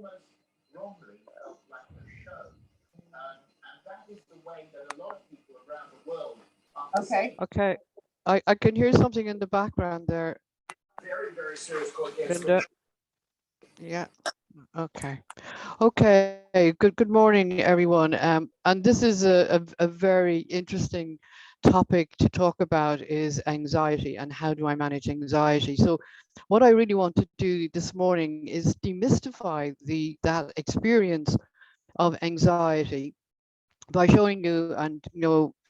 almost wrongly felt like a show. And that is the way that a lot of people around the world are perceiving. Okay. I can hear something in the background there, Very, very serious court case. Linda. Yeah. Okay. Okay. Good morning, everyone. And this is a very interesting topic to talk about is anxiety and how do I manage anxiety. So what I really want to do this morning is demystify that experience of anxiety by showing you and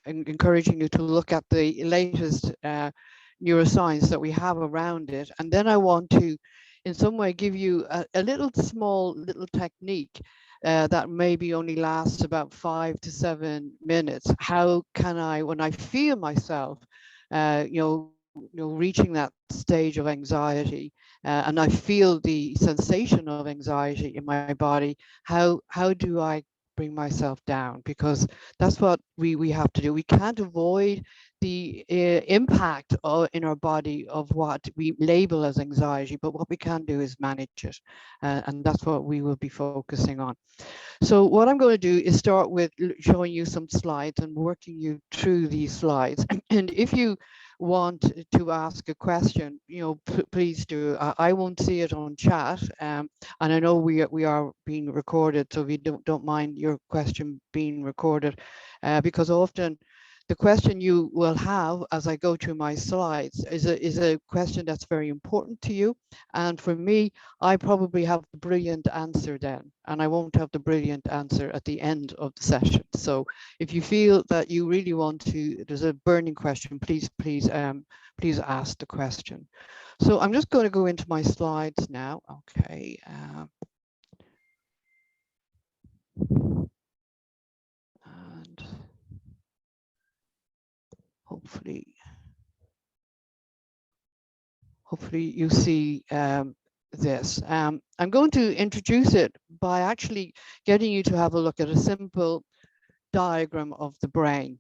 encouraging you to look at the latest neuroscience that we have around it. And then I want to in some way give you a little technique that maybe only lasts about 5 to 7 minutes. How can I, when I feel myself reaching that stage of anxiety, and I feel the sensation of anxiety in my body, how do I bring myself down? Because that's what we have to do. We can't avoid the impact in our body of what we label as anxiety, but what we can do is manage it, and that's what we will be focusing on. So what I'm going to do is start with showing you some slides and working you through these slides. And if you want to ask a question, please do. I won't see it on chat, and I know we are being recorded, so if you don't mind your question being recorded, because often the question you will have as I go through my slides is a question that's very important to you. And for me, I probably have the brilliant answer then, and I won't have the brilliant answer at the end of the session. So if you feel that you really want to, there's a burning question, please ask the question. So I'm just going to go into my slides now. Okay. And hopefully you see this. I'm going to introduce it by actually getting you to have a look at a simple diagram of the brain.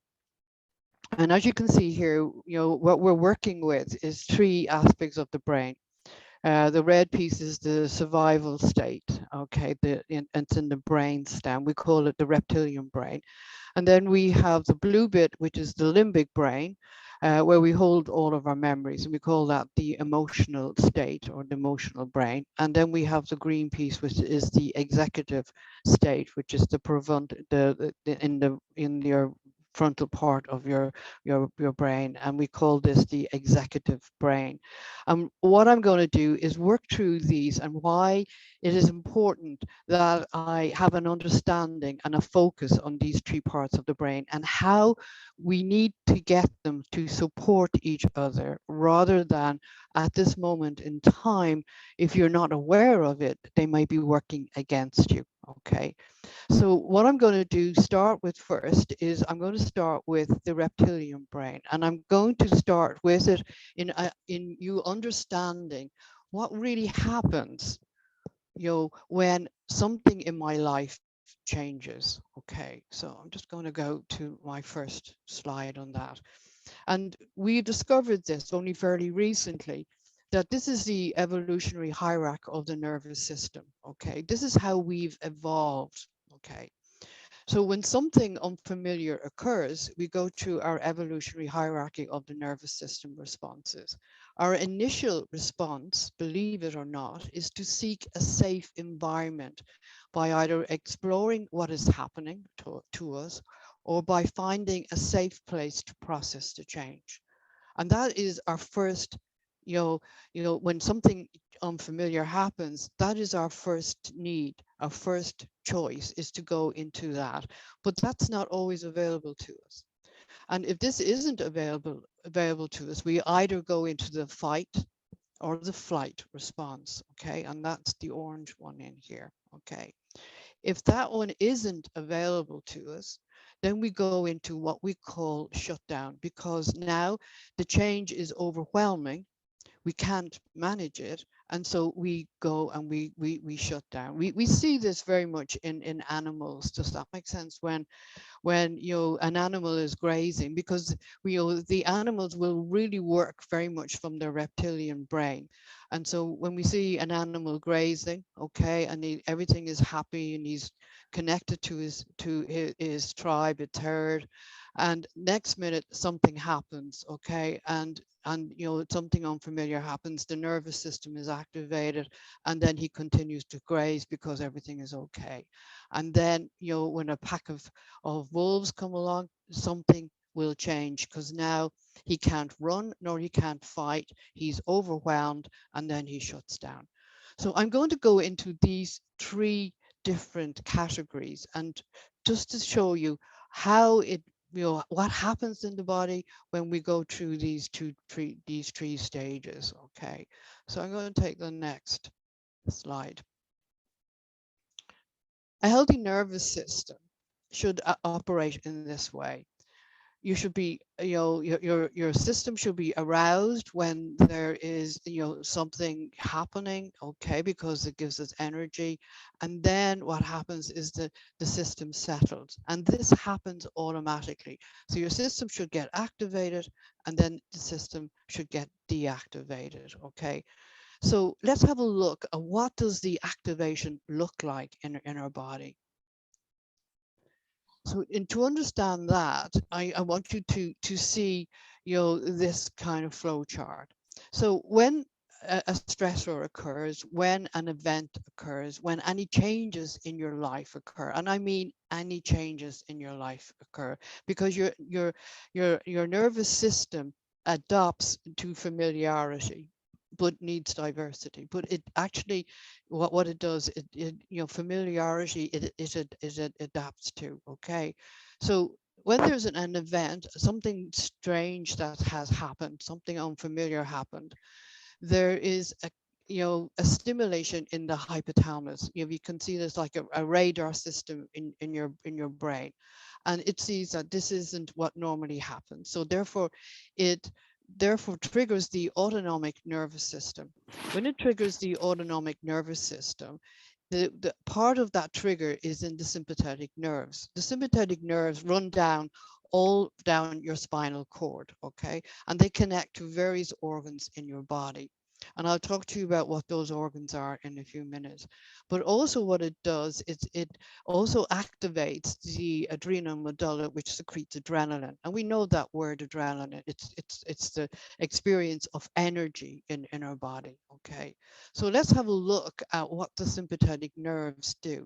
And as you can see here, what we're working with is three aspects of the brain. The red piece is the survival state. Okay, it's in the brain stem. We call it the reptilian brain. And then we have the blue bit, which is the limbic brain, where we hold all of our memories, and we call that the emotional state or the emotional brain. And then we have the green piece, which is the executive state, which is the in your frontal part of your brain, and we call this the executive brain. What I'm going to do is work through these and why it is important that I have an understanding and a focus on these three parts of the brain and how we need to get them to support each other rather than at this moment in time, if you're not aware of it, they might be working against you. Okay. So what I'm going to do start with first is I'm going to start with the reptilian brain, and I'm going to start with it in you understanding what really happens when something in my life changes. Okay, so I'm just going to go to my first slide on that. And we discovered this only fairly recently, that this is the evolutionary hierarchy of the nervous system. Okay, this is how we've evolved. Okay, so when something unfamiliar occurs, we go through our evolutionary hierarchy of the nervous system responses. Our initial response, believe it or not, is to seek a safe environment by either exploring what is happening to us or by finding a safe place to process the change. And that is our first, when something unfamiliar happens, that is our first need, our first choice is to go into that. But that's not always available to us. And if this isn't available to us, we either go into the fight or the flight response. Okay, and that's the orange one in here. Okay, if that one isn't available to us, then we go into what we call shutdown, because now the change is overwhelming. we can't manage it, and so we go and we shut down. We see this very much in animals. Does that make sense? When an animal is grazing, because the animals will really work very much from their reptilian brain. And so when we see an animal grazing, okay, and everything is happy and he's connected to his tribe, its herd, and next minute something happens, okay, and something unfamiliar happens, the nervous system is activated, and then he continues to graze because everything is okay. And then when a pack of wolves come along, something will change, because now he can't run nor he can't fight. He's overwhelmed, and then he shuts down. So I'm going to go into these three different categories, and just to show you how what happens in the body when we go through these three stages. Okay, so I'm going to take the next slide. A healthy nervous system should operate in this way. You should be, your system should be aroused when there is, something happening, okay, because it gives us energy. And then what happens is that the system settles, and this happens automatically. So your system should get activated, and then the system should get deactivated, okay. So let's have a look at what does the activation look like in our body. So, and to understand that, I want you to see, this kind of flow chart. So when a stressor occurs, when an event occurs, when any changes in your life occur, and I mean any changes in your life occur, because your nervous system adapts to familiarity but needs diversity. But it actually, what it does, familiarity, it adapts to, okay. So when there's an event, something strange that has happened, something unfamiliar happened, there is a stimulation in the hypothalamus. You can see there's like a radar system in your brain, and it sees that this isn't what normally happens. So it therefore triggers the autonomic nervous system. When it triggers the autonomic nervous system, the part of that trigger is in the sympathetic nerves. The sympathetic nerves run down all down your spinal cord, okay? And they connect to various organs in your body. And I'll talk to you about what those organs are in a few minutes. But also what it does is it also activates the adrenal medulla, which secretes adrenaline. And we know that word adrenaline, it's the experience of energy in our body, okay? So let's have a look at what the sympathetic nerves do.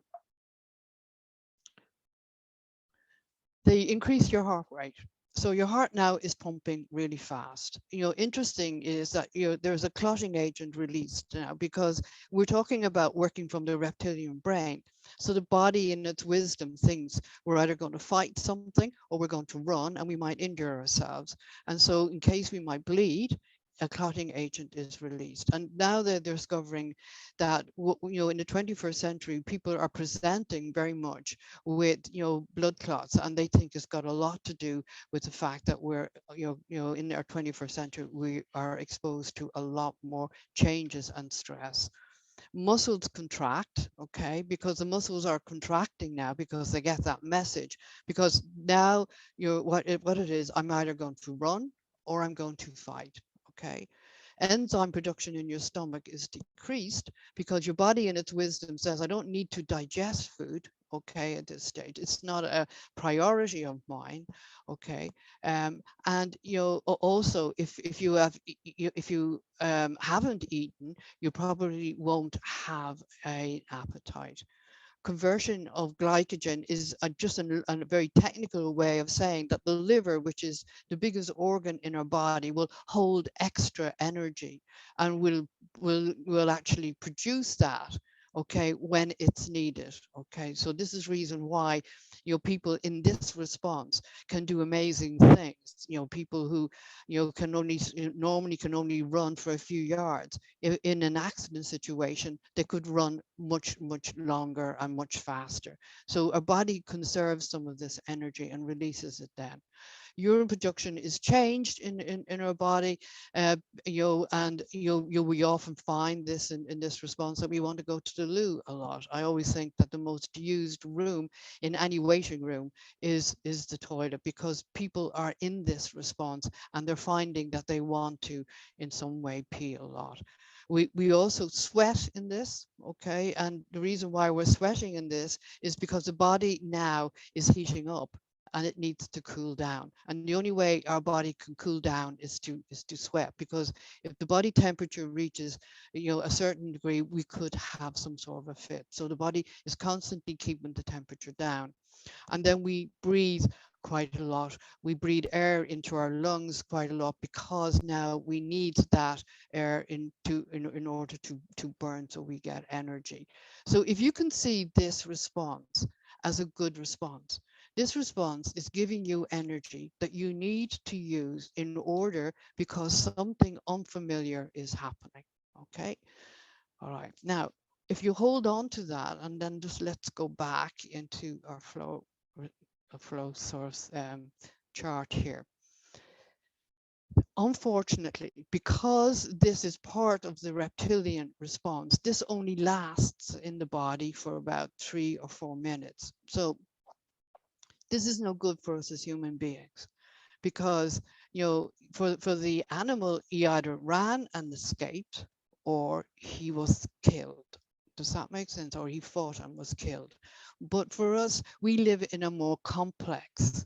They increase your heart rate. So your heart now is pumping really fast. Interesting is that there's a clotting agent released now, because we're talking about working from the reptilian brain. So the body in its wisdom thinks we're either going to fight something or we're going to run, and we might injure ourselves. And so in case we might bleed, a clotting agent is released. And now they're discovering that, in the 21st century, people are presenting very much with, blood clots, and they think it's got a lot to do with the fact that we're, in our 21st century, we are exposed to a lot more changes and stress. Muscles contract, okay, because the muscles are contracting now because they get that message. Because now what it is, I'm either going to run or I'm going to fight, okay. Enzyme production in your stomach is decreased because your body in its wisdom says, I don't need to digest food, okay, at this stage. It's not a priority of mine, okay. And also, if you have if you haven't eaten, you probably won't have an appetite. Conversion of glycogen is just a very technical way of saying that the liver, which is the biggest organ in our body, will hold extra energy and will actually produce that, okay, when it's needed, okay. So this is reason why people in this response can do amazing things. People who can only normally can only run for a few yards, in an accident situation they could run much longer and much faster. So our body conserves some of this energy and releases it then. urine production is changed in our body, and we often find this in this response that we want to go to the loo a lot. I always think that the most used room in any waiting room is the toilet, because people are in this response and they're finding that they want to in some way pee a lot. We also sweat in this, okay? And the reason why we're sweating in this is because the body now is heating up and it needs to cool down. And the only way our body can cool down is to sweat, because if the body temperature reaches, a certain degree, we could have some sort of a fit. So the body is constantly keeping the temperature down. And then we breathe quite a lot. We breathe air into our lungs quite a lot, because now we need that air in order to burn, so we get energy. So if you can see this response as a good response, this response is giving you energy that you need to use in order, because something unfamiliar is happening. Okay. All right. Now, if you hold on to that, and then just let's go back into our flow source chart here. Unfortunately, because this is part of the reptilian response, this only lasts in the body for about 3 or 4 minutes. So this is no good for us as human beings, because for the animal, he either ran and escaped, or he was killed. Does that make sense? Or he fought and was killed. But for us, we live in a more complex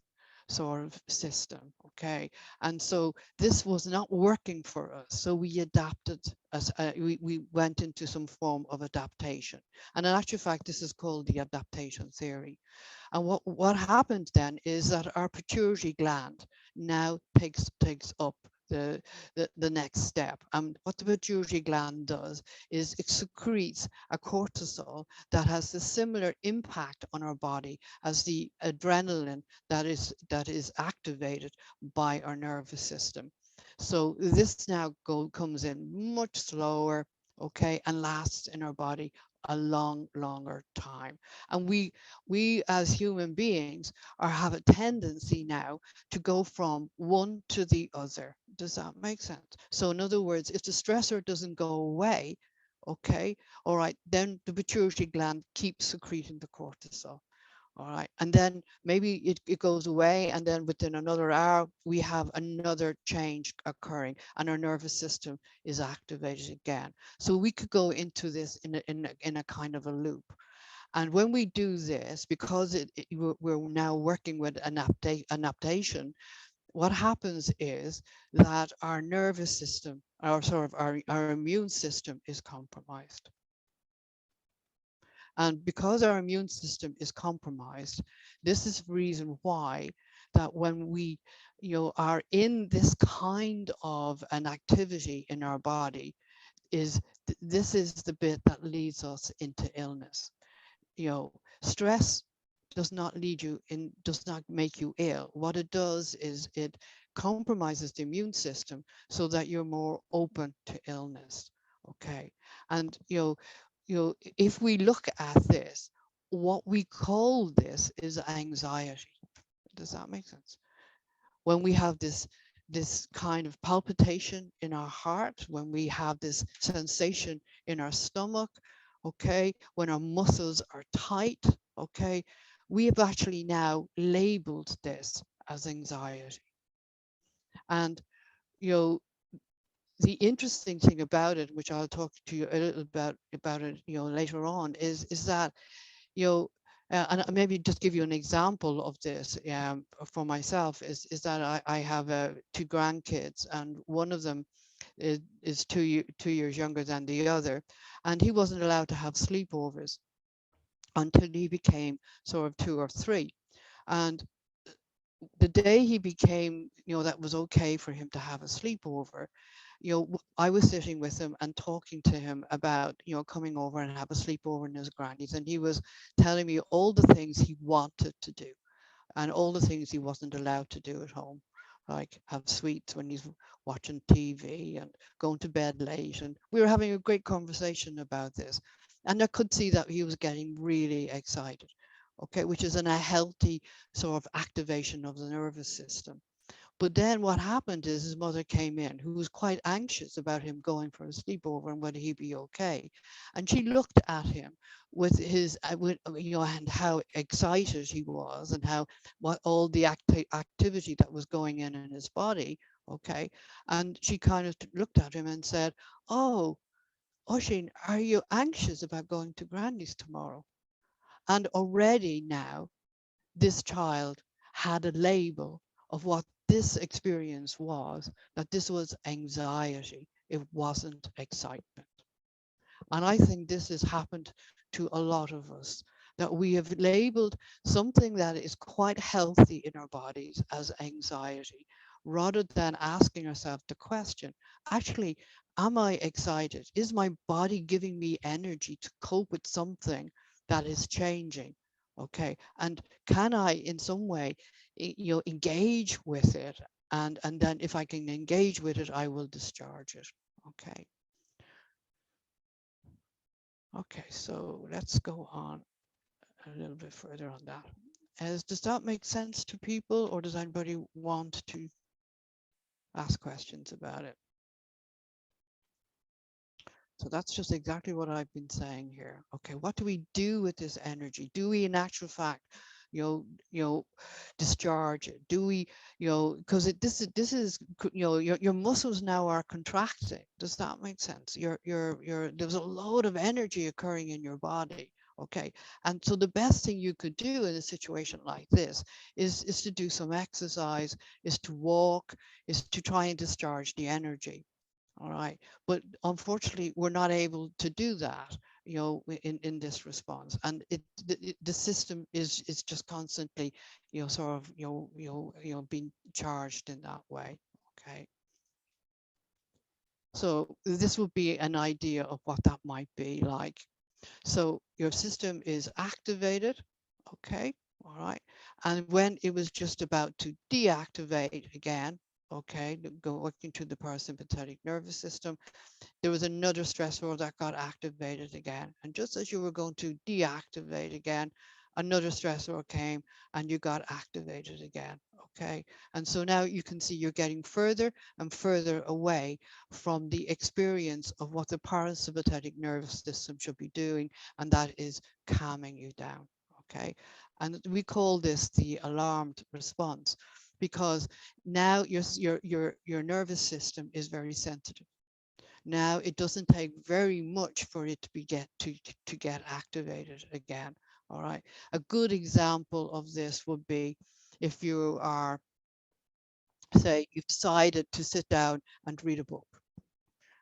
sort of system, okay? And so this was not working for us, so we adapted, as we went into some form of adaptation. And in actual fact, this is called the adaptation theory. And what happens then is that our pituitary gland now takes up the next step. And what the pituitary gland does is it secretes a cortisol that has a similar impact on our body as the adrenaline that is activated by our nervous system. So this now comes in much slower, okay, and lasts in our body a longer time. And we as human beings have a tendency now to go from one to the other. Does that make sense? So in other words, if the stressor doesn't go away, okay, all right, then the pituitary gland keeps secreting the cortisol. All right. And then maybe it goes away, and then within another hour, we have another change occurring and our nervous system is activated again. So we could go into this in a kind of a loop. And when we do this, because we're now working with an adaptation, what happens is that our nervous system, our sort of our immune system is compromised. And because our immune system is compromised, this is the reason why that when we, are in this kind of an activity in our body, is this is the bit that leads us into illness. Stress does not does not make you ill. What it does is it compromises the immune system so that you're more open to illness. Okay. And if we look at this, what we call this is anxiety. Does that make sense? When we have this kind of palpitation in our heart, when we have this sensation in our stomach, okay, when our muscles are tight, okay, we have actually now labeled this as anxiety. And you know the interesting thing about it, which I'll talk to you a little about it, later on, is that you know, and maybe just give you an example of this for myself is that I have 2 grandkids, and one of them is 2 years younger than the other, and he wasn't allowed to have sleepovers until he became sort of 2 or 3. And the day he became, that was okay for him to have a sleepover, I was sitting with him and talking to him about, coming over and have a sleepover in his granny's. And he was telling me all the things he wanted to do and all the things he wasn't allowed to do at home, like have sweets when he's watching TV and going to bed late. And we were having a great conversation about this. And I could see that he was getting really excited, okay, which is in a healthy sort of activation of the nervous system. But then what happened is his mother came in, who was quite anxious about him going for a sleepover and whether he'd be okay. And she looked at him with his, and how excited he was, and how what all the activity that was going in his body. Okay. And she kind of looked at him and said, "Oh, Oshin, are you anxious about going to Granny's tomorrow?" And already now this child had a label of what this experience was, that this was anxiety. It wasn't excitement. And I think this has happened to a lot of us, that we have labeled something that is quite healthy in our bodies as anxiety, rather than asking ourselves the question, actually, am I excited? Is my body giving me energy to cope with something that is changing? Okay. And can I, in some way, engage with it? And then if I can engage with it, I will discharge it. Okay. Okay, so let's go on a little bit further on that. Does that make sense to people, or does anybody want to ask questions about it? So that's just exactly what I've been saying here. Okay, what do we do with this energy? Do we, in actual fact, you know, you know, discharge it? Do we, because this is, your muscles now are contracting. Does that make sense? There's a load of energy occurring in your body. Okay, and so the best thing you could do in a situation like this is to do some exercise, is to walk, is to try and discharge the energy. All right. But unfortunately, we're not able to do that, in this response. And the system is just constantly, sort of, being charged in that way. Okay. So this would be an idea of what that might be like. So your system is activated. Okay. All right. And when it was just about to deactivate again, okay, go working to the parasympathetic nervous system, there was another stressor that got activated again. And just as you were going to deactivate again, another stressor came and you got activated again. Okay. And so now you can see you're getting further and further away from the experience of what the parasympathetic nervous system should be doing, and that is calming you down. Okay. And we call this the alarmed response, because now your nervous system is very sensitive. Now it doesn't take very much for it to to get activated again. All right. A good example of this would be if you are, say, you've decided to sit down and read a book.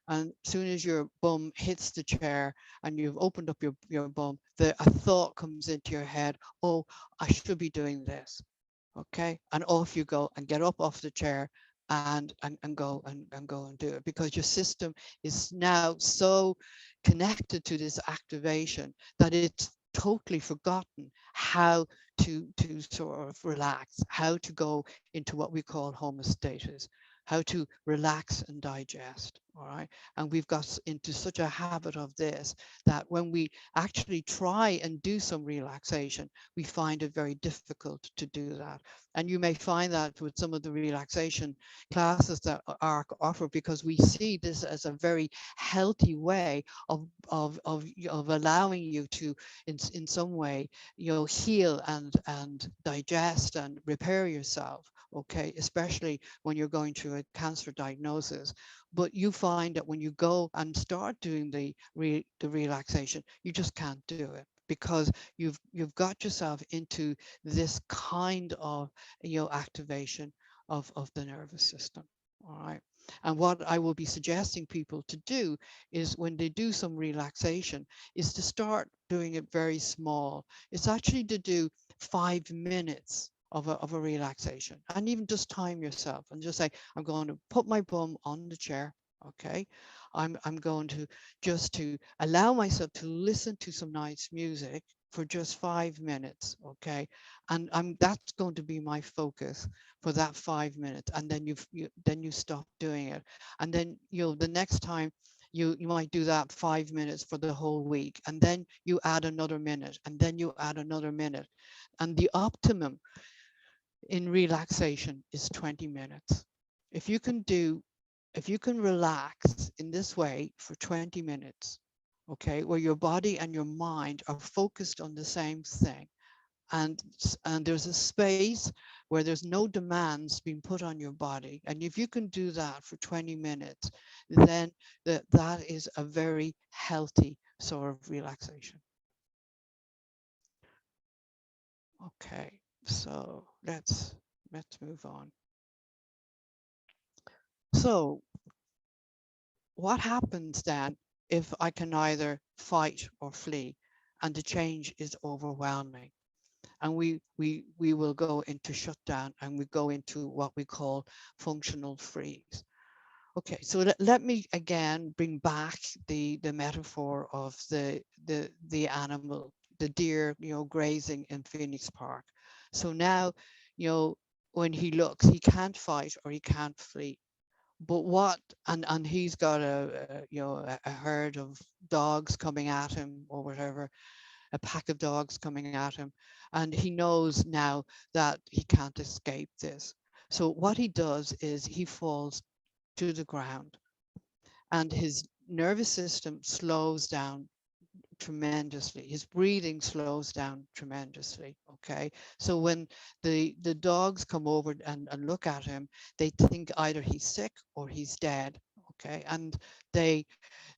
And as soon as your bum hits the chair and you've opened up your bum, a thought comes into your head, oh, I should be doing this. Okay. And off you go and get up off the chair and go and do it, because your system is now so connected to this activation that it's totally forgotten how to sort of relax, how to go into what we call homeostasis, how to relax and digest. All right. And we've got into such a habit of this that when we actually try and do some relaxation, we find it very difficult to do that. And you may find that with some of the relaxation classes that are offered, because we see this as a very healthy way of allowing you to, in some way, heal and digest and repair yourself. Okay, especially when you're going through a cancer diagnosis. But you find that when you go and start doing the relaxation, you just can't do it, because you've got yourself into this kind of, activation of the nervous system. All right. And what I will be suggesting people to do is, when they do some relaxation, is to start doing it very small. It's actually to do 5 minutes of a relaxation, and even just time yourself and just say, I'm going to put my bum on the chair. Okay. I'm going to just to allow myself to listen to some nice music for just 5 minutes. Okay. And that's going to be my focus for that 5 minutes. And then then you stop doing it. And then, the next time you might do that 5 minutes for the whole week. And then you add another minute, and then you add another minute. And the optimum in relaxation is 20 minutes. If you can do, if you can relax in this way for 20 minutes, okay, where your body and your mind are focused on the same thing, and there's a space where there's no demands being put on your body, and if you can do that for 20 minutes, then that is a very healthy sort of relaxation. Okay, so let's move on. So what happens then if I can either fight or flee and the change is overwhelming? And we will go into shutdown and we go into what we call functional freeze. Okay, so let me again bring back the metaphor of the animal, the deer, grazing in Phoenix Park. So now, you know, when he looks, he can't fight or he can't flee. But what, and he's got a herd of dogs coming at him or whatever, a pack of dogs coming at him, and he knows now that he can't escape this. So what he does is he falls to the ground, and his nervous system slows down tremendously. His breathing slows down tremendously. Okay, so when the dogs come over and look at him, they think either he's sick or he's dead. Okay, and they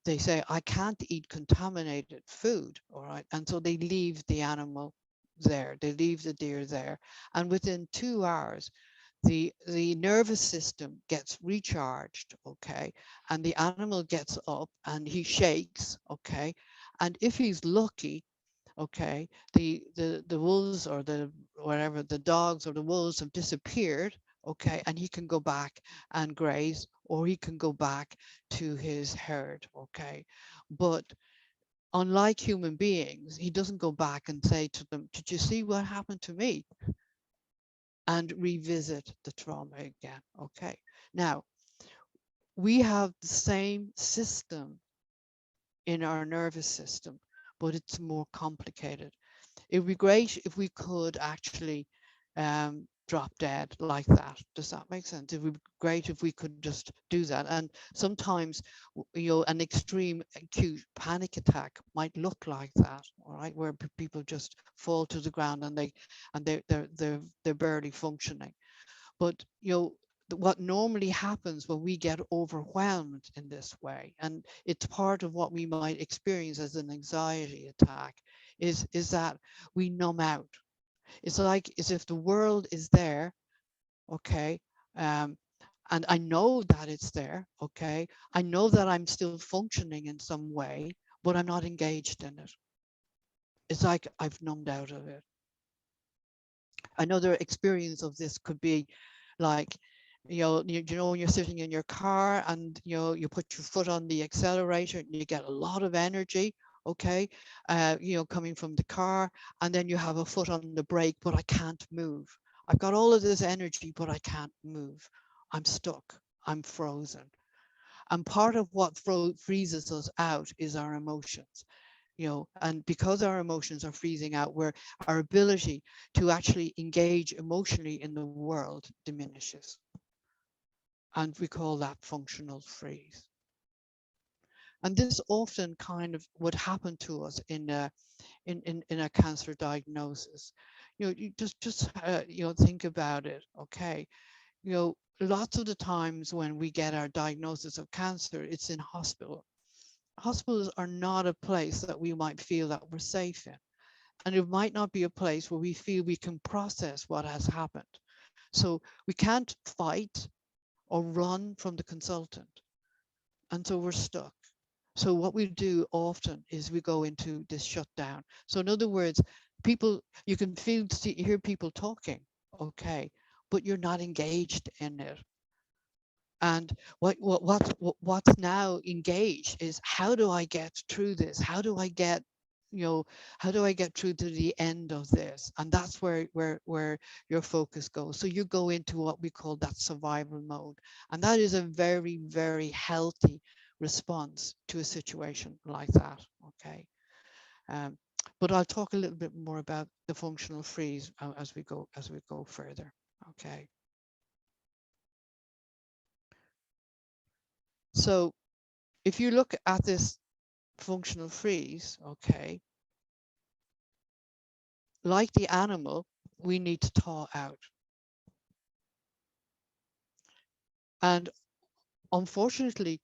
they say, I can't eat contaminated food. All right. And so they leave the animal there. They leave the deer there. And within 2 hours, the nervous system gets recharged. Okay. And the animal gets up and he shakes. Okay. And if he's lucky, okay, the wolves or the whatever, the dogs or the wolves have disappeared. Okay, and he can go back and graze, or he can go back to his herd. Okay, but unlike human beings, he doesn't go back and say to them, did you see what happened to me, and revisit the trauma again. Okay, now we have the same system in our nervous system, but it's more complicated. It would be great if we could actually drop dead like that. Does that make sense? It would be great if we could just do that. And sometimes, an extreme acute panic attack might look like that, all right, where people just fall to the ground and they're barely functioning. But what normally happens when we get overwhelmed in this way, and it's part of what we might experience as an anxiety attack, is that we numb out. It's like as if the world is there, okay, um, and I know that it's there, okay. I know that I'm still functioning in some way, but I'm not engaged in it. It's like I've numbed out of it. Another experience of this could be like, when you're sitting in your car and you put your foot on the accelerator and you get a lot of energy, okay, coming from the car, and then you have a foot on the brake, but I can't move. I've got all of this energy, but I can't move. I'm stuck. I'm frozen. And part of what freezes us out is our emotions. And because our emotions are freezing out, where our ability to actually engage emotionally in the world diminishes, and we call that functional freeze. And this often kind of would happen to us in a cancer diagnosis. You just think about it. Okay, lots of the times when we get our diagnosis of cancer, it's in hospital. Hospitals are not a place that we might feel that we're safe in. And it might not be a place where we feel we can process what has happened. So we can't fight or run from the consultant. And so we're stuck. So what we do often is we go into this shutdown. So in other words, you can hear people talking, okay, but you're not engaged in it. And what's now engaged is, how do I get through this? How do I get through to the end of this? And that's where your focus goes. So you go into what we call that survival mode. And that is a very, very healthy response to a situation like that. Okay. Um, but I'll talk a little bit more about the functional freeze as we go further. Okay. So if you look at this functional freeze, okay, like the animal, we need to thaw out. And unfortunately,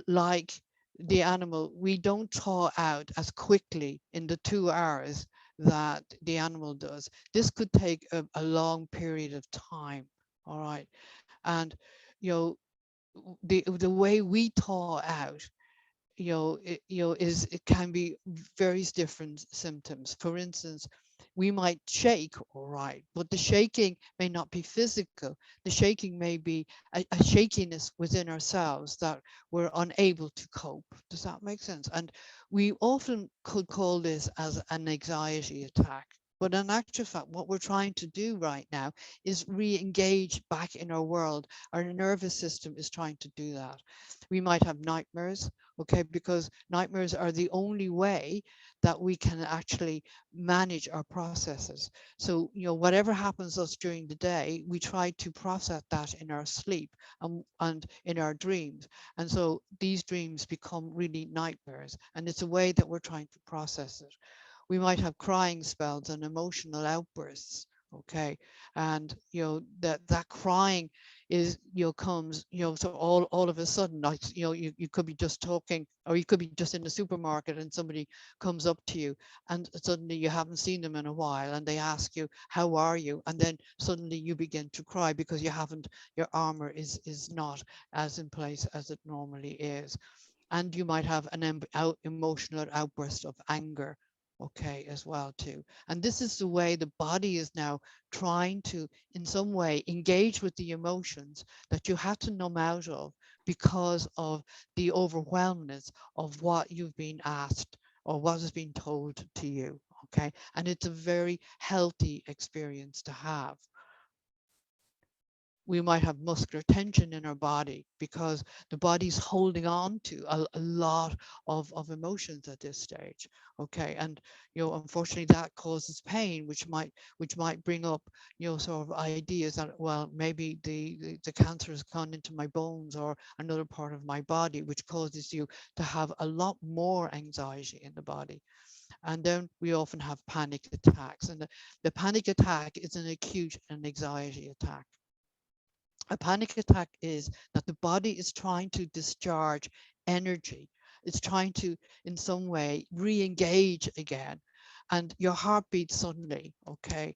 like the animal, we don't thaw out as quickly in the 2 hours that the animal does. This could take a long period of time. All right. And, you know, the way we thaw out, is it can be various different symptoms. For instance, we might shake, all right, but the shaking may not be physical. The shaking may be a shakiness within ourselves that we're unable to cope. Does that make sense? And we often could call this as an anxiety attack. But in actual fact, what we're trying to do right now is re-engage back in our world. Our nervous system is trying to do that. We might have nightmares, okay, because nightmares are the only way that we can actually manage our processes. So, whatever happens to us during the day, we try to process that in our sleep and in our dreams. And so these dreams become really nightmares. And it's a way that we're trying to process it. We might have crying spells and emotional outbursts. Okay. And that crying is comes so all of a sudden, like you could be just talking, or you could be just in the supermarket and somebody comes up to you and suddenly you haven't seen them in a while and they ask you, how are you? And then suddenly you begin to cry because your armor is not as in place as it normally is. And you might have an emotional outburst of anger, okay, as well too. And this is the way the body is now trying to in some way engage with the emotions that you had to numb out of because of the overwhelmness of what you've been asked or what has been told to you. Okay. And it's a very healthy experience to have. We might have muscular tension in our body because the body's holding on to a lot of emotions at this stage. Okay. And unfortunately that causes pain, which might bring up sort of ideas that, well, maybe the cancer has gone into my bones or another part of my body, which causes you to have a lot more anxiety in the body. And then we often have panic attacks, and the panic attack is an acute and anxiety attack. A panic attack is that the body is trying to discharge energy. It's trying to, in some way, re-engage again. And your heart beats suddenly, okay?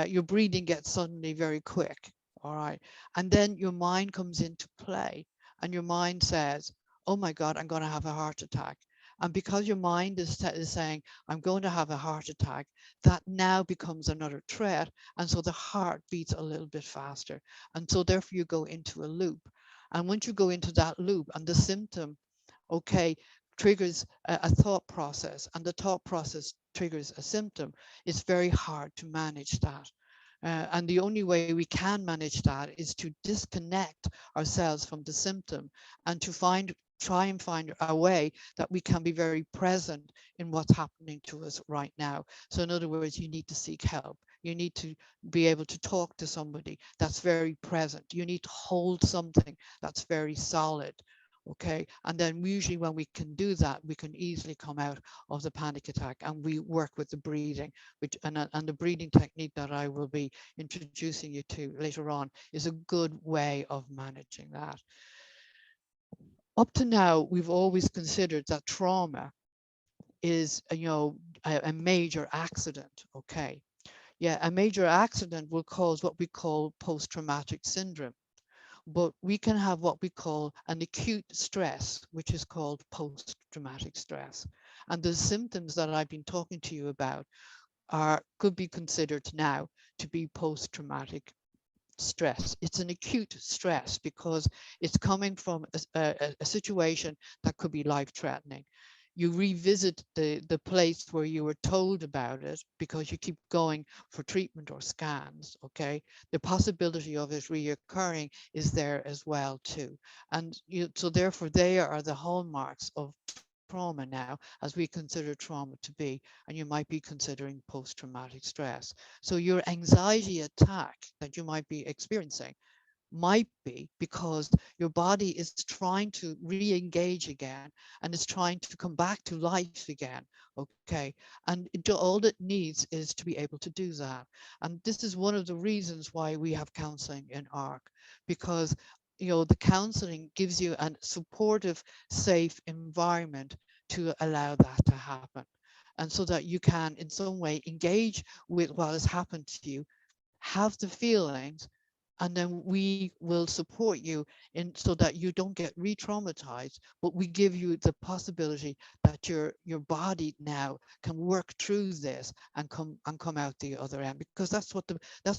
Your breathing gets suddenly very quick, all right? And then your mind comes into play and your mind says, oh my God, I'm going to have a heart attack. And because your mind is saying, I'm going to have a heart attack, that now becomes another threat. And so the heart beats a little bit faster. And so therefore you go into a loop. And once you go into that loop and the symptom, okay, triggers a thought process, and the thought process triggers a symptom, it's very hard to manage that. And the only way we can manage that is to disconnect ourselves from the symptom and to try and find a way that we can be very present in what's happening to us right now. So in other words, you need to seek help. You need to be able to talk to somebody that's very present. You need to hold something that's very solid. Okay. And then usually when we can do that, we can easily come out of the panic attack, and we work with the breathing, and the breathing technique that I will be introducing you to later on is a good way of managing that. Up to now, we've always considered that trauma is, a major accident. Okay. Yeah, a major accident will cause what we call post-traumatic syndrome. But we can have what we call an acute stress, which is called post-traumatic stress. And the symptoms that I've been talking to you about could be considered now to be post-traumatic stress. It's an acute stress because it's coming from a situation that could be life-threatening. You revisit the place where you were told about it because you keep going for treatment or scans, okay? The possibility of it reoccurring is there as well too. And so therefore they are the hallmarks of trauma now, as we consider trauma to be, and you might be considering post-traumatic stress. So your anxiety attack that you might be experiencing might be because your body is trying to re-engage again, and is trying to come back to life again. Okay, and all it needs is to be able to do that. And this is one of the reasons why we have counseling in ARC, because the counseling gives you a supportive, safe environment to allow that to happen, and so that you can in some way engage with what has happened to you, have the feelings, and then we will support you in so that you don't get re-traumatized, but we give you the possibility that your body now can work through this and come out the other end, because that's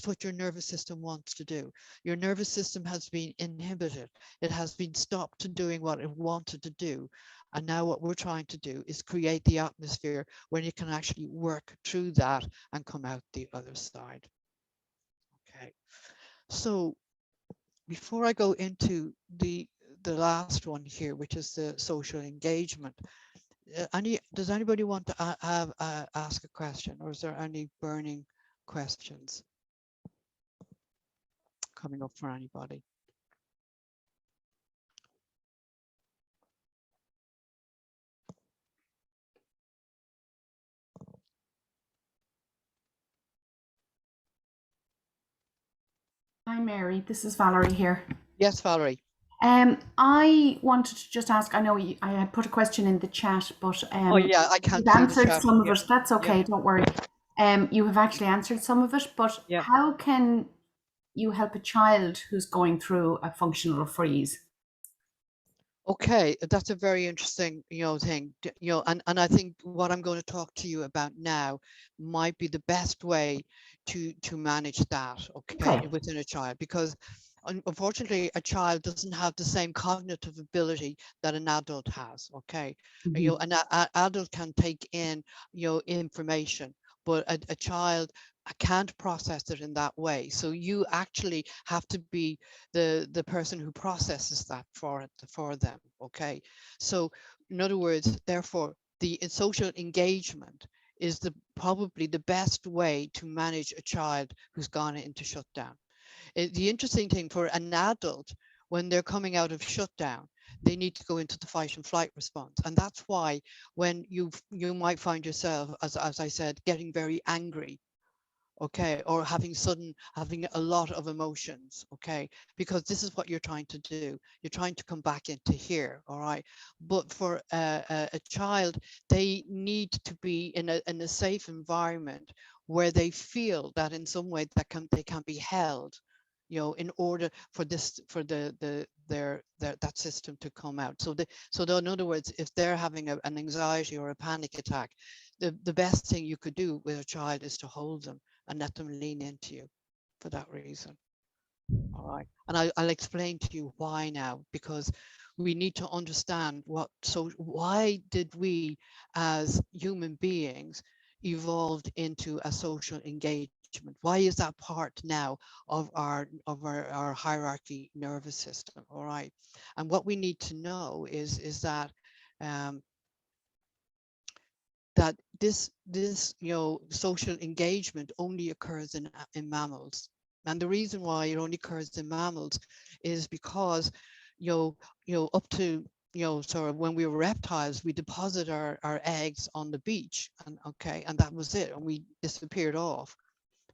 what your nervous system wants to do. Your nervous system has been inhibited. It has been stopped to doing what it wanted to do, and now what we're trying to do is create the atmosphere where you can actually work through that and come out the other side. Okay, so before I go into the last one here, which is the social engagement, does anybody want to ask a question, or is there any burning questions coming up for anybody? Hi, Mary. This is Valerie here. Yes, Valerie. I wanted to just ask. I know I had put a question in the chat, but Oh yeah, I can't you've see the answered chat. some of Yeah, it. That's okay. yeah, Don't worry. You have actually answered some of it, but yeah. how can you help a child who's going through a functional freeze? Okay, that's a very interesting, thing, and I think what I'm going to talk to you about now might be the best way to manage that, okay, Okay. within a child, because unfortunately a child doesn't have the same cognitive ability that an adult has, okay. Mhm. An adult can take in, information, but a child can't process it in that way. So you actually have to be the person who processes that for them, okay. So in other words, therefore, the social engagement is probably the best way to manage a child who's gone into shutdown. The interesting thing for an adult, when they're coming out of shutdown, they need to go into the fight and flight response, and that's why when you might find yourself, as I said, getting very angry, okay, or having a lot of emotions, okay, because this is what you're trying to do. You're trying to come back into here, all right. But for a child, they need to be in a safe environment where they feel that in some way that they can be held, in order for this, for their that system to come out. So in other words, if they're having an anxiety or a panic attack, the best thing you could do with a child is to hold them and let them lean into you for that reason. All right. And I'll explain to you why now, because we need to understand why did we as human beings evolved into a social engagement? Why is that part now of our hierarchy nervous system? All right. And what we need to know is that um, this social engagement only occurs in mammals, and the reason why it only occurs in mammals is because you know up to sort of when we were reptiles, we deposit our eggs on the beach, and okay, and that was it, and we disappeared off.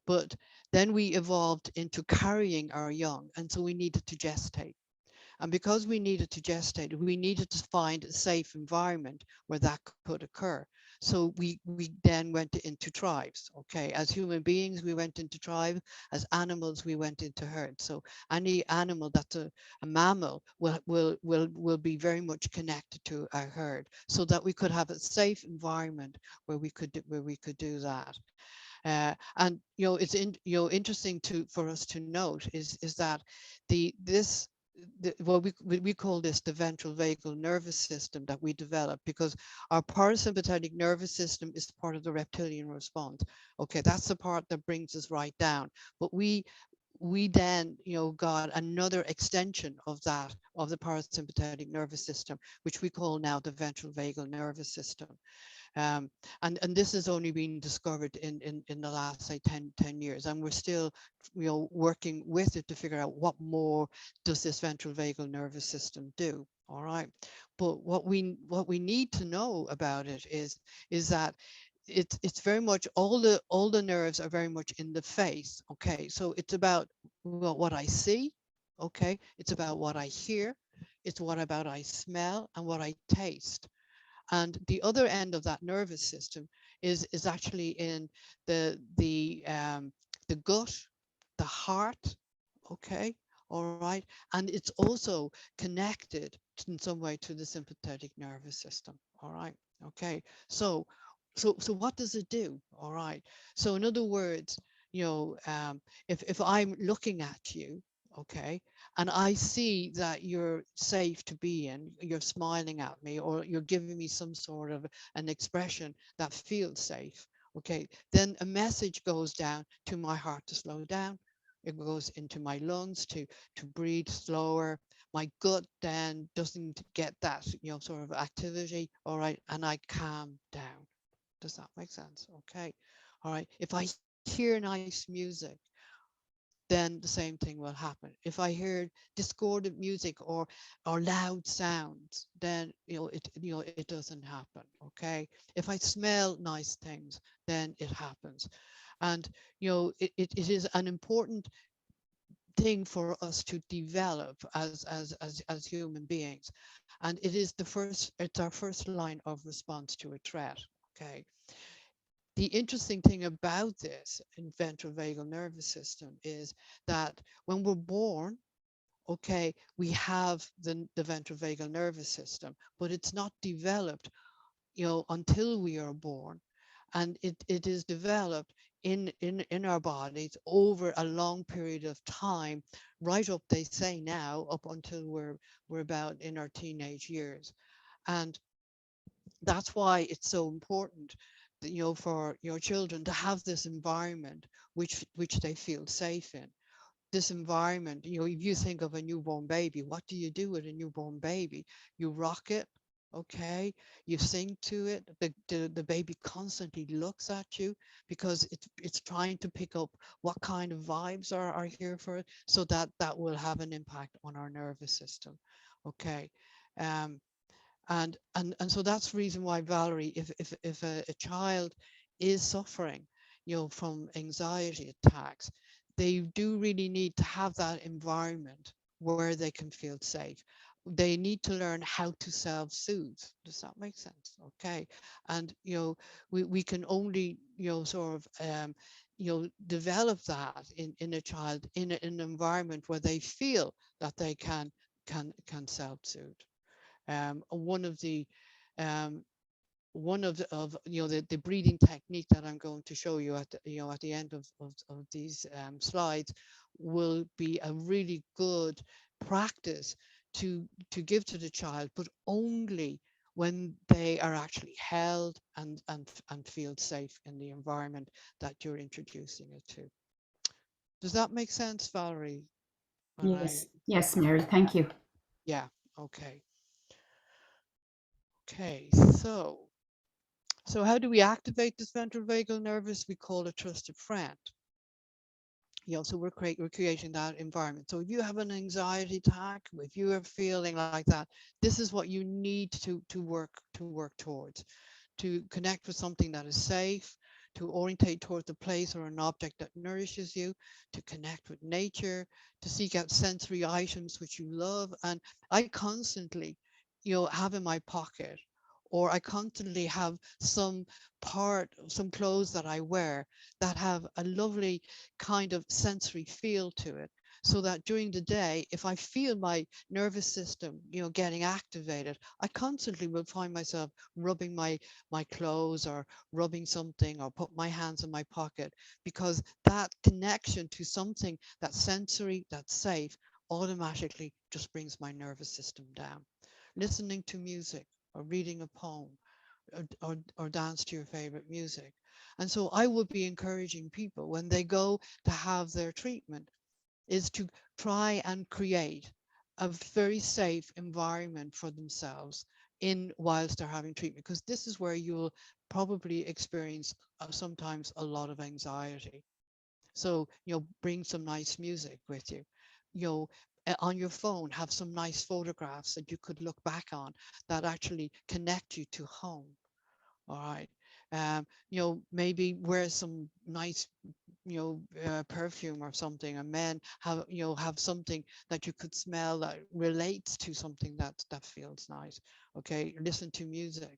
But then we evolved into carrying our young, and so we needed to gestate. And because we needed to gestate, we needed to find a safe environment where that could occur. So we then went into tribes. Okay, as human beings, we went into tribes. As animals, we went into herds. So any animal that's a mammal will be very much connected to a herd, so that we could have a safe environment where we could do that. And it's interesting for us to note is that this well, we call this the ventral vagal nervous system that we develop, because our parasympathetic nervous system is part of the reptilian response. Okay, that's the part that brings us right down. But we then, got another extension of that, of the parasympathetic nervous system, which we call now the ventral vagal nervous system. um, and this has only been discovered in the last, say, 10 years, and we're still, working with it to figure out what more does this ventral vagal nervous system do. All right, but what we need to know about it is that it's very much, all the nerves are very much in the face. Okay, so it's about, well, what I see. Okay, it's about what I hear. It's what about I smell and what I taste. And the other end of that nervous system is actually in the gut, the heart. Okay, all right, and it's also connected in some way to the sympathetic nervous system. All right, okay, so so what does it do? All right, so in other words, if I'm looking at you, okay, and I see that you're safe to be in, you're smiling at me, or you're giving me some sort of an expression that feels safe, okay, then a message goes down to my heart to slow down. It goes into my lungs to breathe slower. My gut then doesn't get that, sort of activity, all right, and I calm down. Does that make sense? Okay, all right. If I hear nice music, then the same thing will happen. If I hear discordant music or loud sounds, then it doesn't happen. Okay. If I smell nice things, then it happens. And it is an important thing for us to develop as human beings. And it's our first line of response to a threat. Okay. The interesting thing about this in ventral vagal nervous system is that when we're born, okay, we have the ventral vagal nervous system, but it's not developed, until we are born. And it is developed in our bodies over a long period of time, right up, they say now, up until we're about in our teenage years. And that's why it's so important that, for your children to have this environment which they feel safe in. This environment, if you think of a newborn baby, what do you do with a newborn baby? You rock it. Okay, you sing to it. The baby constantly looks at you because it's trying to pick up what kind of vibes are here for it, so that will have an impact on our nervous system. Okay. um, and so that's the reason why, Valerie, if a child is suffering, from anxiety attacks, they do really need to have that environment where they can feel safe. They need to learn how to self-soothe. Does that make sense? Okay. And we can only, sort of, develop that in a child in an environment where they feel that they can self-soothe. One of the um, the breathing technique that I'm going to show you at the end of these slides will be a really good practice to give to the child, but only when they are actually held and feel safe in the environment that you're introducing it to. Does that make sense, Valerie? When Yes, yes, Mary, thank you. Yeah, okay. Okay, so how do we activate this ventral vagal nervous? We call a trusted friend. So we're creating that environment. So if you have an anxiety attack, if you are feeling like that, this is what you need to work towards, to connect with something that is safe, to orientate towards a place or an object that nourishes you, to connect with nature, to seek out sensory items which you love. And I constantly, have in my pocket, or I constantly have some clothes that I wear that have a lovely kind of sensory feel to it. So that during the day, if I feel my nervous system, getting activated, I constantly will find myself rubbing my clothes or rubbing something or put my hands in my pocket, because that connection to something that's sensory, that's safe, automatically just brings my nervous system down. Listening to music or reading a poem, or dance to your favorite music. And so I would be encouraging people when they go to have their treatment, is to try and create a very safe environment for themselves in whilst they're having treatment, because this is where you'll probably experience sometimes a lot of anxiety. So, bring some nice music with you. You know, on your phone, have some nice photographs that you could look back on that actually connect you to home. All right. Maybe wear some nice, perfume or something, and men have something that you could smell that relates to something that feels nice. Okay. Listen to music.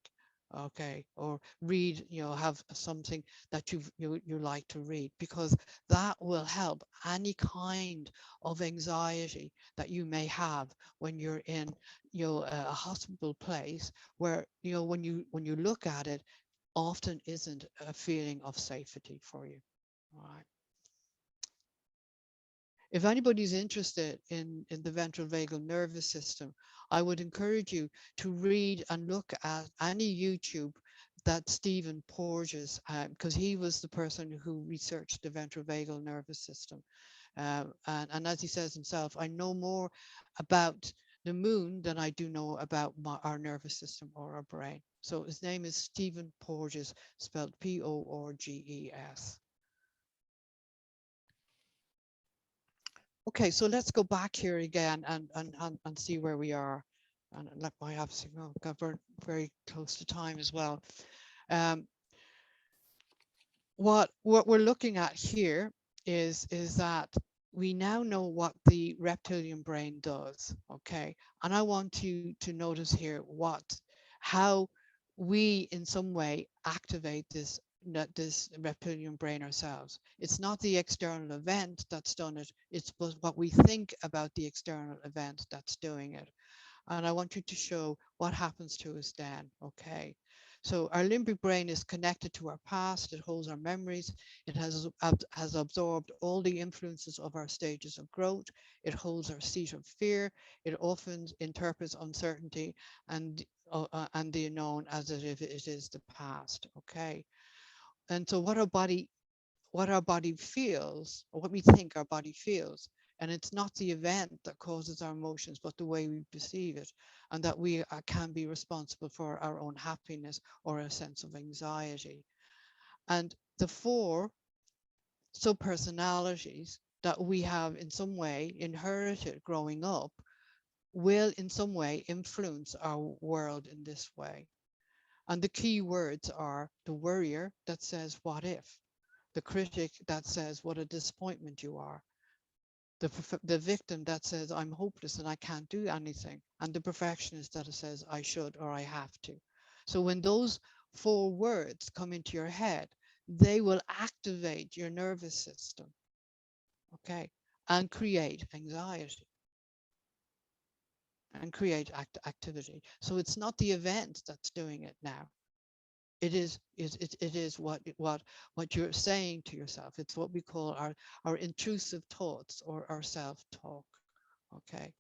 Okay. Or read, have something that you like to read, because that will help any kind of anxiety that you may have when you're in, a hospital place where, when you look at it, often isn't a feeling of safety for you. All right. If anybody's interested in the ventral vagal nervous system, I would encourage you to read and look at any YouTube that Stephen Porges, because he was the person who researched the ventral vagal nervous system. And as he says himself, I know more about the moon than I do know about our nervous system or our brain. So his name is Stephen Porges, spelled Porges. Okay, so let's go back here again and see where we are. And let my obviously got very close to time as well. Um, what we're looking at here is that we now know what the reptilian brain does. Okay, and I want you to notice here how we in some way activate this reptilian brain ourselves. It's not the external event that's done it, it's what we think about the external event that's doing it. And I want you to show what happens to us then. Okay. So our limbic brain is connected to our past. It holds our memories. It has absorbed all the influences of our stages of growth. It holds our seat of fear. It often interprets uncertainty and the unknown as if it is the past. Okay. And so what our body feels, or what we think our body feels. And it's not the event that causes our emotions, but the way we perceive it. And that we can be responsible for our own happiness or a sense of anxiety. And the four subpersonalities that we have in some way inherited growing up will in some way influence our world in this way. And the key words are the worrier that says, what if? The critic that says, what a disappointment you are. The victim that says, I'm hopeless and I can't do anything. And the perfectionist that says, I should or I have to. So when those four words come into your head, they will activate your nervous system, okay, and create anxiety and create activity. So it's not the event that's doing it now. It is what you're saying to yourself. It's what we call our intrusive thoughts or our self-talk. Okay.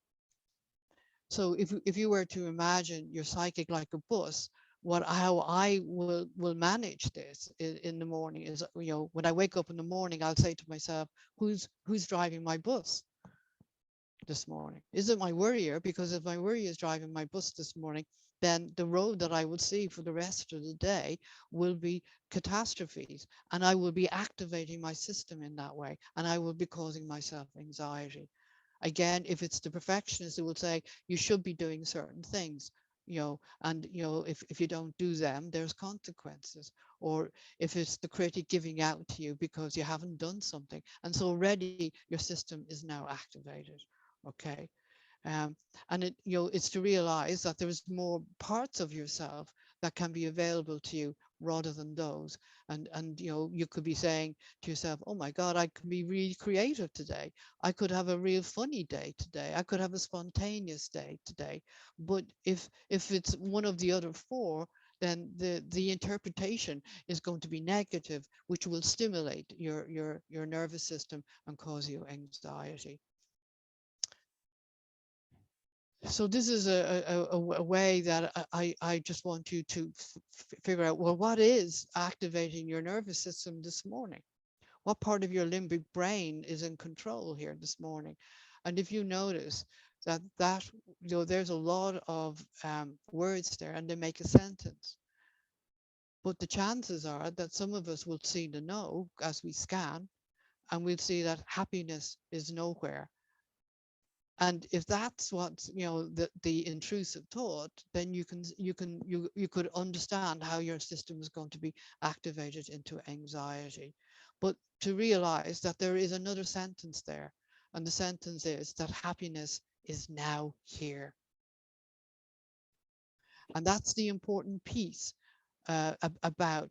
So if you were to imagine your psychic like a bus, how I will manage this in the morning is, when I wake up in the morning, I'll say to myself, who's driving my bus this morning? Is it my worrier? Because if my worrier is driving my bus this morning, then the road that I will see for the rest of the day will be catastrophes, and I will be activating my system in that way, and I will be causing myself anxiety. Again, if it's the perfectionist who will say you should be doing certain things, and if you don't do them, there's consequences. Or if it's the critic giving out to you because you haven't done something, and so already your system is now activated. Okay. um, and it's to realize that there is more parts of yourself that can be available to you rather than those. And you could be saying to yourself, oh my god, I can be really creative today. I could have a real funny day today. I could have a spontaneous day today. But if it's one of the other four, then the interpretation is going to be negative, which will stimulate your nervous system and cause you anxiety. So this is a way that I just want you to figure out, well, what is activating your nervous system this morning? What part of your limbic brain is in control here this morning? And if you notice that there's a lot of words there and they make a sentence, but the chances are that some of us will see the no as we scan, and we'll see that happiness is nowhere. And if that's what the intrusive thought, then you could understand how your system is going to be activated into anxiety. But to realize that there is another sentence there, and the sentence is that happiness is now here. And that's the important piece about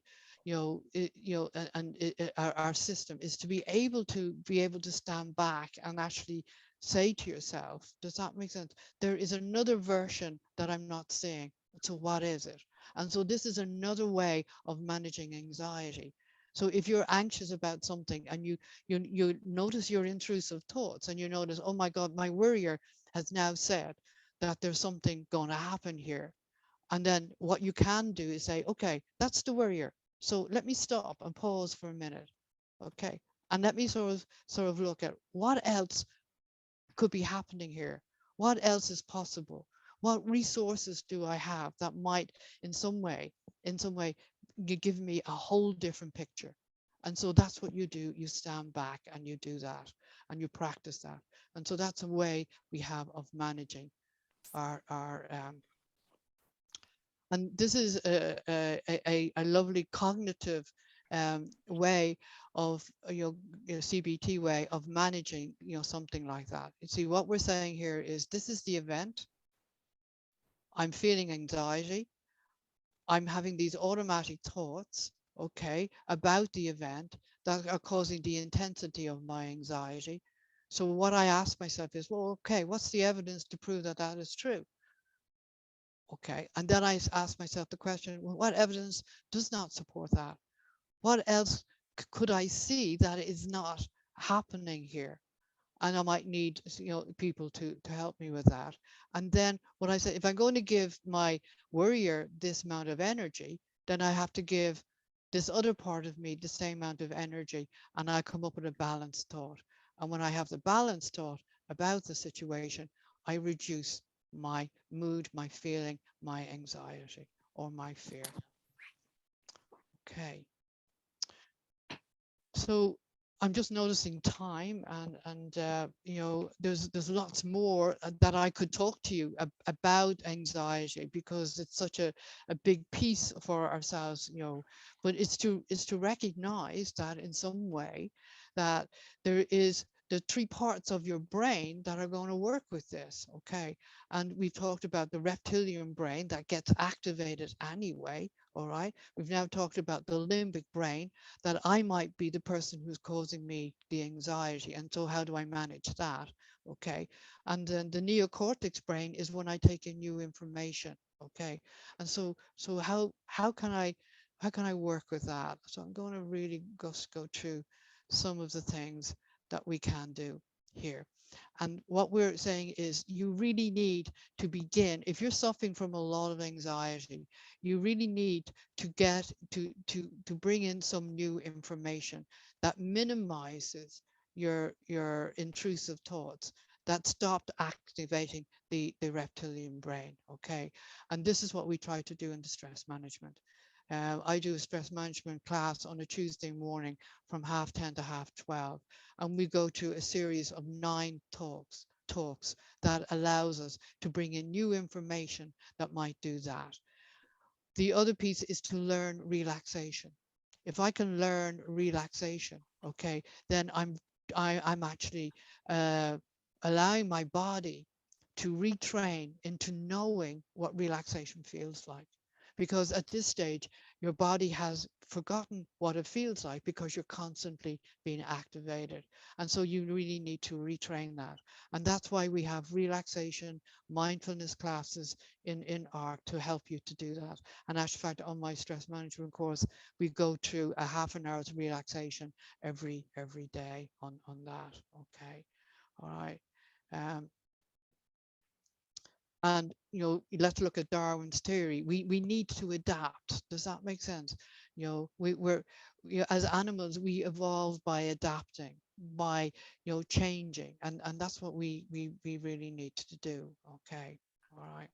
our system is to be able to stand back and actually say to yourself, does that make sense? There is another version that I'm not seeing. So what is it? And so this is another way of managing anxiety. So if you're anxious about something and you notice your intrusive thoughts, and you notice, oh my God, my worrier has now said that there's something going to happen here. And then what you can do is say, okay, that's the worrier. So let me stop and pause for a minute. Okay. And let me sort of look at what else could be happening here. What else is possible? What resources do I have that might in some way give me a whole different picture? And so that's what you do. You stand back and you do that and you practice that. And so that's a way we have of managing our and this is a lovely cognitive way of CBT way of managing something like that. You see, what we're saying here is this is the event. I'm feeling anxiety. I'm having these automatic thoughts, okay, about the event that are causing the intensity of my anxiety. So what I ask myself is, well, okay, what's the evidence to prove that that is true? Okay, and then I ask myself the question, well, what evidence does not support that? What else could I see that is not happening here? And I might need people to help me with that. And then what I say, if I'm going to give my worrier this amount of energy, then I have to give this other part of me the same amount of energy, and I come up with a balanced thought. And when I have the balanced thought about the situation, I reduce my mood, my feeling, my anxiety, or my fear. Okay. So I'm just noticing time, and there's lots more that I could talk to you about anxiety, because it's such a big piece for ourselves, but it's to recognize that in some way that there is the three parts of your brain that are going to work with this. Okay. And we've talked about the reptilian brain that gets activated anyway. All right. We've now talked about the limbic brain, that I might be the person who's causing me the anxiety. And so how do I manage that? Okay. And then the neocortex brain is when I take in new information. Okay. And so how can I work with that? So I'm going to really just go through some of the things that we can do here. And what we're saying is you really need to begin, if you're suffering from a lot of anxiety, you really need to get to bring in some new information that minimizes your intrusive thoughts, that stopped activating the reptilian brain. Okay. And this is what we try to do in the stress management. I do a stress management class on a Tuesday morning from 10:30 to 12:30, and we go through a series of 9 talks that allows us to bring in new information that might do that. The other piece is to learn relaxation. If I can learn relaxation, okay, then I'm actually uh, allowing my body to retrain into knowing what relaxation feels like. Because at this stage, your body has forgotten what it feels like because you're constantly being activated. And so you really need to retrain that. And that's why we have relaxation, mindfulness classes in ARC to help you to do that. And as a fact, on my stress management course, we go through a half an hour's relaxation every day on that. Okay. All right. Um, And let's look at Darwin's theory. We need to adapt. Does that make sense? We're as animals, we evolve by adapting, by changing, and that's what we really need to do. Okay, all right.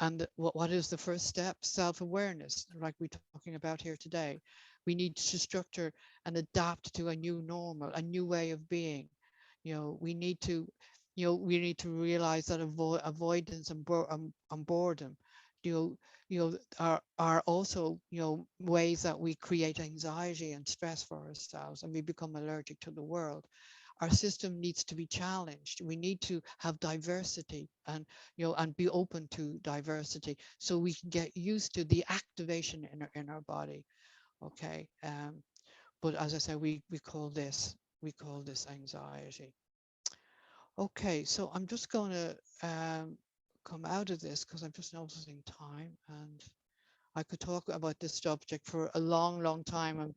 And what is the first step? Self-awareness, like we're talking about here today. We need to structure and adapt to a new normal, a new way of being. We need to, realize that avoidance and boredom, are also, ways that we create anxiety and stress for ourselves, and we become allergic to the world. Our system needs to be challenged. We need to have diversity, and and be open to diversity, so we can get used to the activation in our body. Okay. But as I said, we call this anxiety. Okay, so I'm just going to come out of this because I'm just noticing time, and I could talk about this subject for a long time,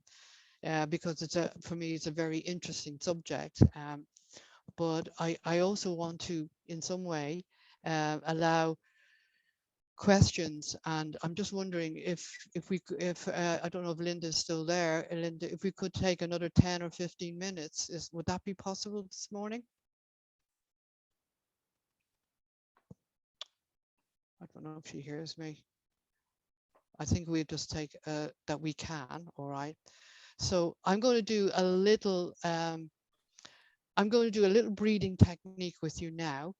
because for me it's a very interesting subject. But I also want to, in some way, allow questions, and I'm just wondering if I don't know if Linda's still there. Linda, if we could take another 10 or 15 minutes, would that be possible this morning? I don't know if she hears me. I think we just take that we can. All right. So I'm going to do a little. I'm going to do a little breathing technique with you now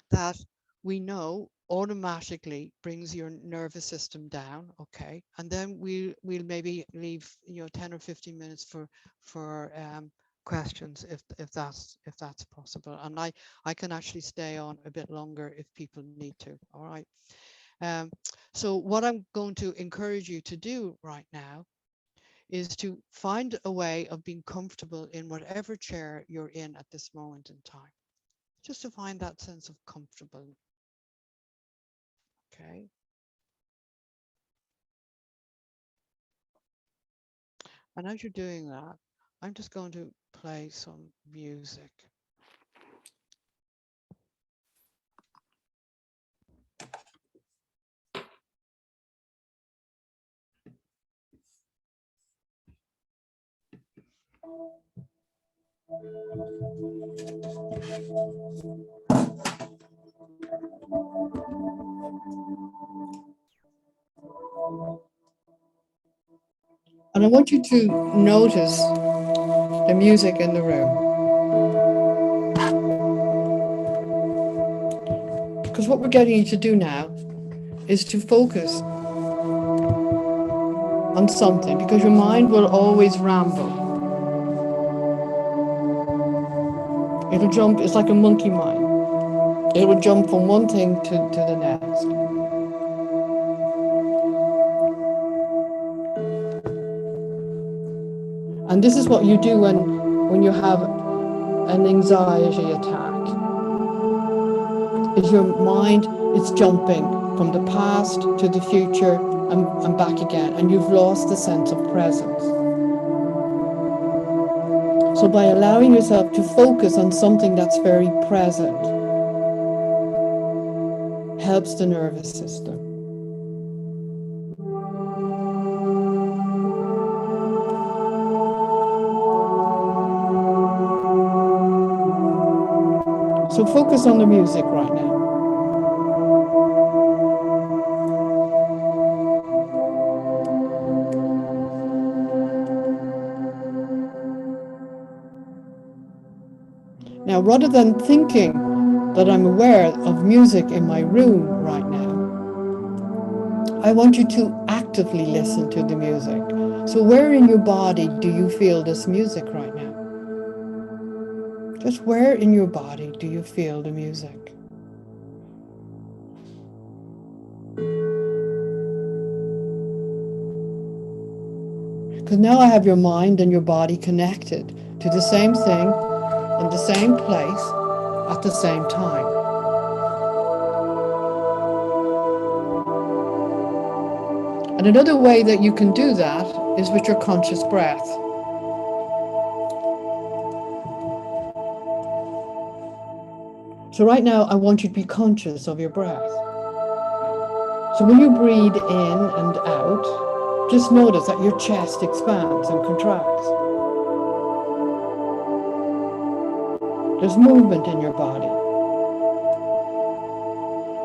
that we know automatically brings your nervous system down. Okay, and then we'll maybe leave 10 or 15 minutes for questions if that's possible, and I can actually stay on a bit longer if people need to. All right. So what I'm going to encourage you to do right now is to find a way of being comfortable in whatever chair you're in at this moment in time. Just to find that sense of comfortable. Okay. And as you're doing that, I'm just going to play some music. And I want you to notice the music in the room. Because what we're getting you to do now is to focus on something, because your mind will always ramble. It'll jump, it's like a monkey mind. It will jump from one thing to the next. And this is what you do when you have an anxiety attack. Is your mind is jumping from the past to the future and back again, and you've lost the sense of presence. So by allowing yourself to focus on something that's very present helps the nervous system. So focus on the music right now. Now, rather than thinking that I'm aware of music in my room right now, I want you to actively listen to the music. So where in your body do you feel this music right now? Just where in your body do you feel the music? Because now I have your mind and your body connected to the same thing in the same place at the same time. And another way that you can do that is with your conscious breath. So right now, I want you to be conscious of your breath. So when you breathe in and out, just notice that your chest expands and contracts. There's movement in your body.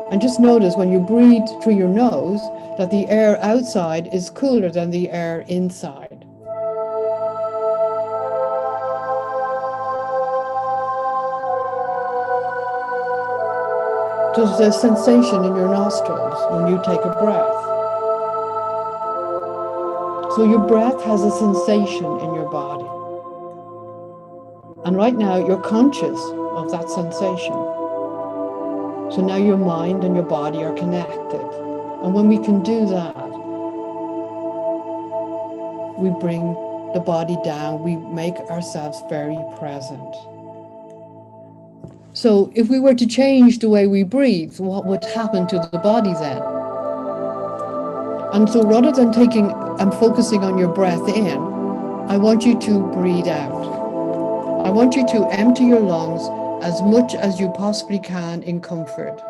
And just notice when you breathe through your nose that the air outside is cooler than the air inside. There's a sensation in your nostrils when you take a breath. So your breath has a sensation in your body. And right now you're conscious of that sensation. So now your mind and your body are connected. And when we can do that, we bring the body down, we make ourselves very present. So if we were to change the way we breathe, what would happen to the body then? And so rather than taking and focusing on your breath in, I want you to breathe out. I want you to empty your lungs as much as you possibly can in comfort.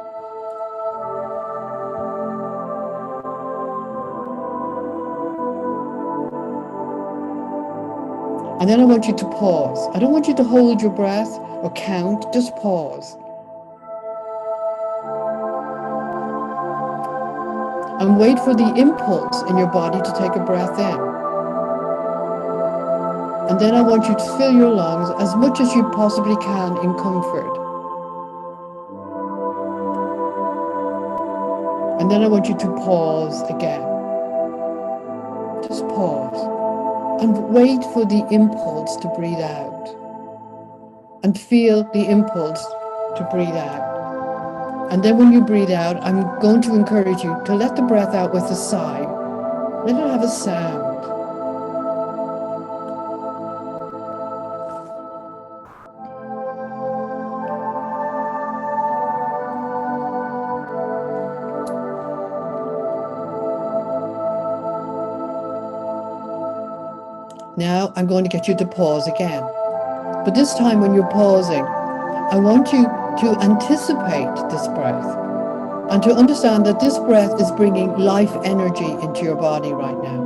And then I want you to pause. I don't want you to hold your breath or count, just pause. And wait for the impulse in your body to take a breath in. And then I want you to fill your lungs as much as you possibly can in comfort. And then I want you to pause again. Just pause. And wait for the impulse to breathe out. And feel the impulse to breathe out. And then when you breathe out, I'm going to encourage you to let the breath out with a sigh. Let it have a sound. Now I'm going to get you to pause again. But this time when you're pausing, I want you to anticipate this breath and to understand that this breath is bringing life energy into your body right now.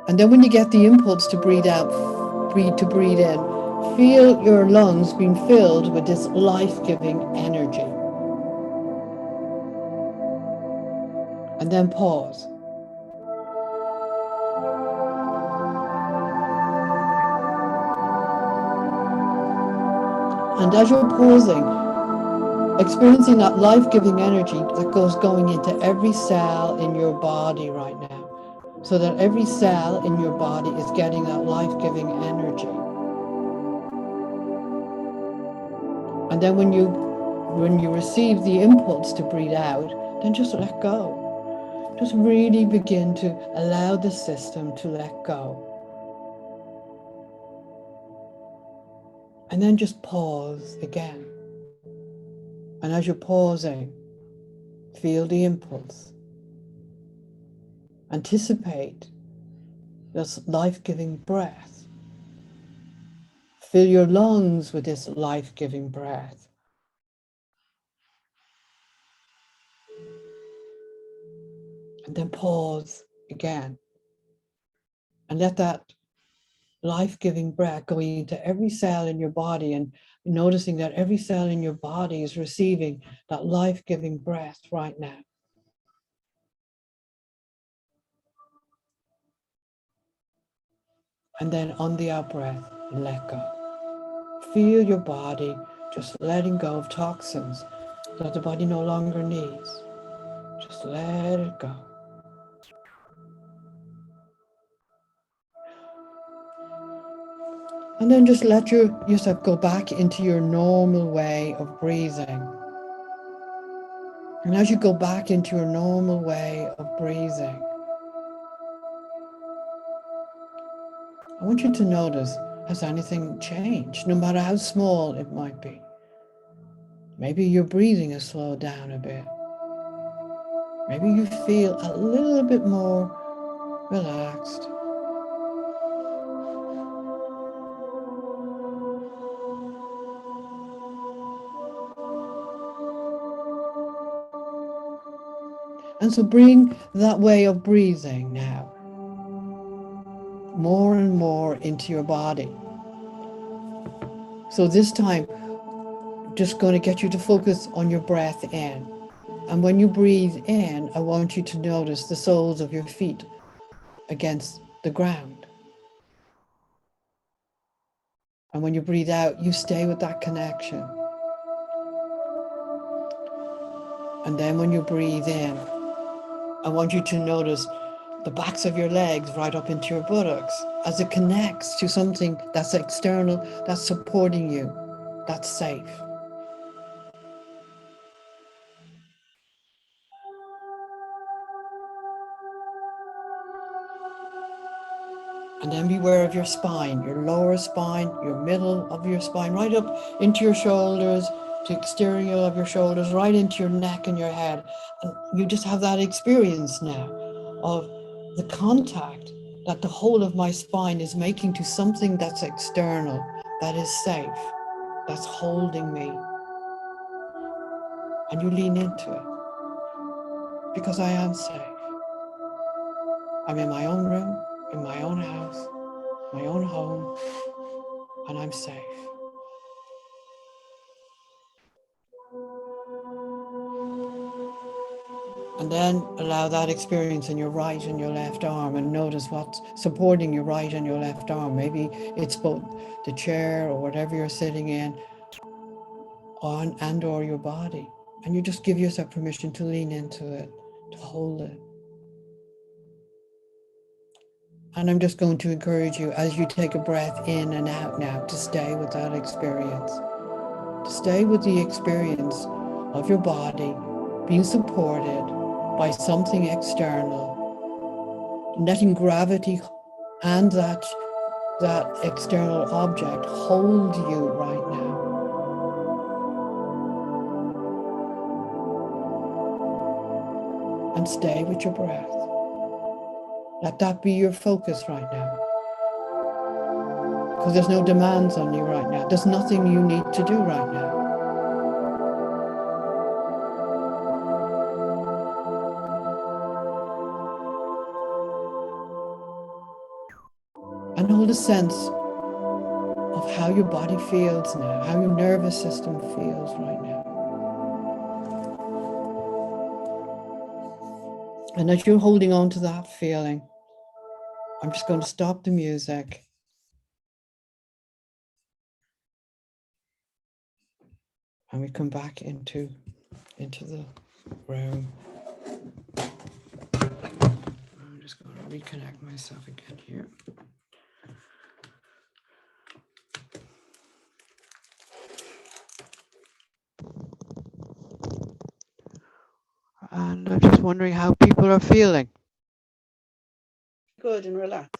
And then when you get the impulse to breathe out, to breathe in, feel your lungs being filled with this life-giving energy. And then pause. And as you're pausing, experiencing that life-giving energy that goes going into every cell in your body right now, so that every cell in your body is getting that life-giving energy. And then when you receive the impulse to breathe out, then just let go. Just really begin to allow the system to let go. And then just pause again. And as you're pausing, feel the impulse. Anticipate this life-giving breath. Fill your lungs with this life-giving breath. And then pause again. And let that life-giving breath going into every cell in your body, and noticing that every cell in your body is receiving that life-giving breath right now. And then on the out breath, let go. Feel your body just letting go of toxins that the body no longer needs. Just let it go. And then just let yourself go back into your normal way of breathing. And as you go back into your normal way of breathing, I want you to notice, has anything changed, no matter how small it might be? Maybe your breathing has slowed down a bit. Maybe you feel a little bit more relaxed. And so bring that way of breathing now more and more into your body. So this time, just going to get you to focus on your breath in. And when you breathe in, I want you to notice the soles of your feet against the ground. And when you breathe out, you stay with that connection. And then when you breathe in, I want you to notice the backs of your legs right up into your buttocks as it connects to something that's external, that's supporting you, that's safe. And then beware of your spine, your lower spine, your middle of your spine, right up into your shoulders, to exterior of your shoulders, right into your neck and your head. And you just have that experience now of the contact that the whole of my spine is making to something that's external, that is safe, that's holding me. And you lean into it because I am safe. I'm in my own room, in my own house, my own home, and I'm safe. And then allow that experience in your right and your left arm, and notice what's supporting your right and your left arm. Maybe it's both the chair or whatever you're sitting in and or your body. And you just give yourself permission to lean into it, to hold it. And I'm just going to encourage you as you take a breath in and out now to stay with that experience. To stay with the experience of your body being supported by something external, letting gravity and that external object hold you right now. And stay with your breath. Let that be your focus right now. Because there's no demands on you right now. There's nothing you need to do right now. And hold a sense of how your body feels now, how your nervous system feels right now. And as you're holding on to that feeling, I'm just going to stop the music. And we come back into the room. I'm just going to reconnect myself again here. And I'm just wondering how people are feeling. Good and relaxed.